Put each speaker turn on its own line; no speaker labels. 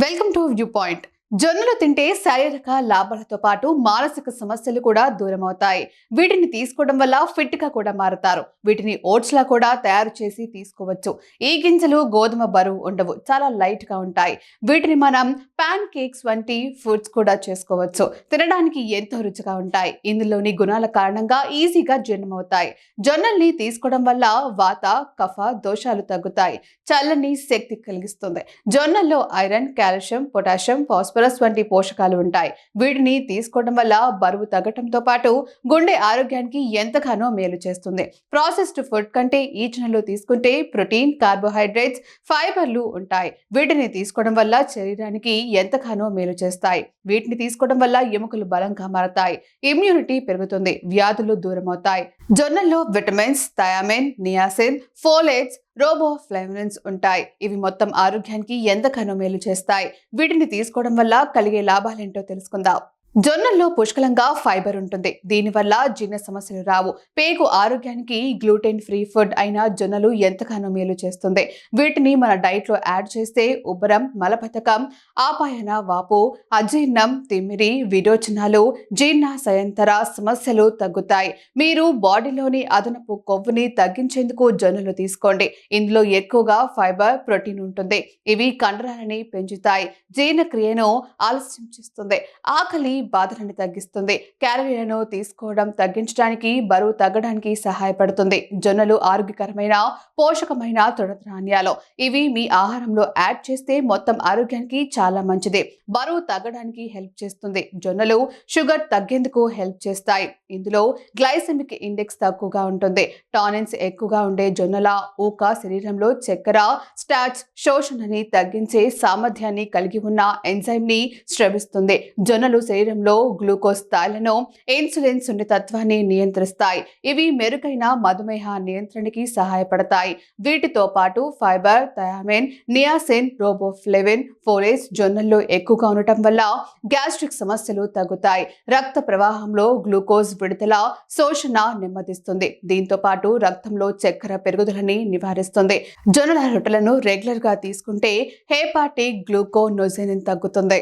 Welcome to view point. జొన్నలు తింటే శారీరక లాభాలతో పాటు మానసిక సమస్యలు కూడా దూరం అవుతాయి. వీటిని తీసుకోవడం వల్ల ఫిట్ గా కూడా మారుతారు. వీటిని ఓట్స్ లా కూడా తయారు చేసి తీసుకోవచ్చు. ఈ గింజలు గోధుమ బరువు ఉండవు, చాలా లైట్ గా ఉంటాయి. వీటిని మనం పాన్ కేక్స్ వంటి ఫుడ్స్ కూడా చేసుకోవచ్చు. తినడానికి ఎంతో రుచిగా ఉంటాయి. ఇందులోని గుణాల కారణంగా ఈజీగా జీర్ణమవుతాయి. జొన్నల్ని తీసుకోవడం వల్ల వాత, కఫ దోషాలు తగ్గుతాయి. చల్లని శక్తి కలిగిస్తుంది. జొన్నల్లో ఐరన్, కాల్షియం, పొటాషియం, ఫాస్ఫరస్ వంటి పోషకాలు ఉంటాయి. వీటిని తీసుకోవడం వల్ల బరువు తగ్గటంతో పాటు గుండె ఆరోగ్యానికి ఎంతగానో మేలు చేస్తుంది. ప్రాసెస్డ్ ఫుడ్ కంటే ఈ జొన్నలు తీసుకుంటే ప్రోటీన్, కార్బోహైడ్రేట్స్, ఫైబర్లు ఉంటాయి. వీటిని తీసుకోవడం వల్ల శరీరానికి ఎంతగానో మేలు చేస్తాయి. వీటిని తీసుకోవడం వల్ల ఎముకలు బలంగా మారతాయి, ఇమ్యూనిటీ పెరుగుతుంది, వ్యాధులు దూరమవుతాయి. జొన్నల్లో విటమిన్స్, థయామిన్, నియాసిన్, ఫోలేట్స్, రోబోఫ్లేవిన్స్ ఉంటాయి. ఇవి మొత్తం ఆరోగ్యానికి ఎంతగానో మేలు చేస్తాయి. వీటిని తీసుకోవడం వల్ల కలిగే లాభాలేంటో తెలుసుకుందాం. జొన్నల్లో పుష్కలంగా ఫైబర్ ఉంటుంది. దీనివల్ల జీర్ణ సమస్యలు రావు. పేగు ఆరోగ్యానికి గ్లూటెన్ ఫ్రీ ఫుడ్ అయిన జొన్నలు ఎంతగానో మేలు చేస్తుంది. వీటిని మన డైట్ లో యాడ్ చేస్తే ఉబ్బరం, మలబద్ధకం, ఆపాయన వాపు, అజీర్ణం, తిమ్మిరి, విరోచనాలు, జీర్ణశయంతర సమస్యలు తగ్గుతాయి. మీరు బాడీలోని అదనపు కొవ్వుని తగ్గించేందుకు జొన్నలు తీసుకోండి. ఇందులో ఎక్కువగా ఫైబర్, ప్రోటీన్ ఉంటుంది. ఇవి కండరాలని పెంచుతాయి, జీర్ణక్రియను ఆలస్యం చేస్తుంది, ఆకలి బాధలను తగ్గిస్తుంది, క్యాలరీలను తీసుకోవడం తగ్గించడానికి, బరువు తగ్గడానికి సహాయపడుతుంది. జొన్నలు ఆరోగ్యకరమైన, పోషకమైన తృణధాన్యాలు. ఇవి మీ ఆహారంలో యాడ్ చేస్తే మొత్తం ఆరోగ్యానికి చాలా మంచిది. బరువు తగ్గడానికి హెల్ప్ చేస్తుంది. జొన్నలు షుగర్ తగ్గేందుకు హెల్ప్ చేస్తాయి. ఇందులో గ్లైసెమిక్ ఇండెక్స్ తక్కువగా ఉంటుంది. టానిన్స్ ఎక్కువగా ఉండే జొన్నల ఊక శరీరంలో చక్కెర, స్టార్చ్ శోషణని తగ్గించే సామర్థ్యాన్ని కలిగి ఉన్న ఎంజైమ్ ని స్రవిస్తుంది. జొన్నలు శరీరంలో గ్లూకోజ్ స్థాయిలను, ఇన్సులిన్ సున్నితత్వాన్ని నియంత్రిస్తాయి. ఇవి మెరుగైన మధుమేహ నియంత్రణకి సహాయపడతాయి. వీటితో పాటు ఫైబర్, థయామిన్, నియాసిన్, రోబోఫ్లేవిన్, ఫోలేట్స్ జొన్నల్లో ఎక్కువగా ఉండటం వల్ల గ్యాస్ట్రిక్ సమస్యలు తగ్గుతాయి. రక్త ప్రవాహంలో గ్లూకోజ్ విడుదల, శోషణ నెమ్మదిస్తుంది. దీంతో పాటు రక్తంలో చక్కెర పెరుగుదలని నివారిస్తుంది. జొన్నల రొట్టెలను రెగ్యులర్ గా తీసుకుంటే హెపాటిక్ గ్లూకోనోజెనిన్ తగ్గుతుంది.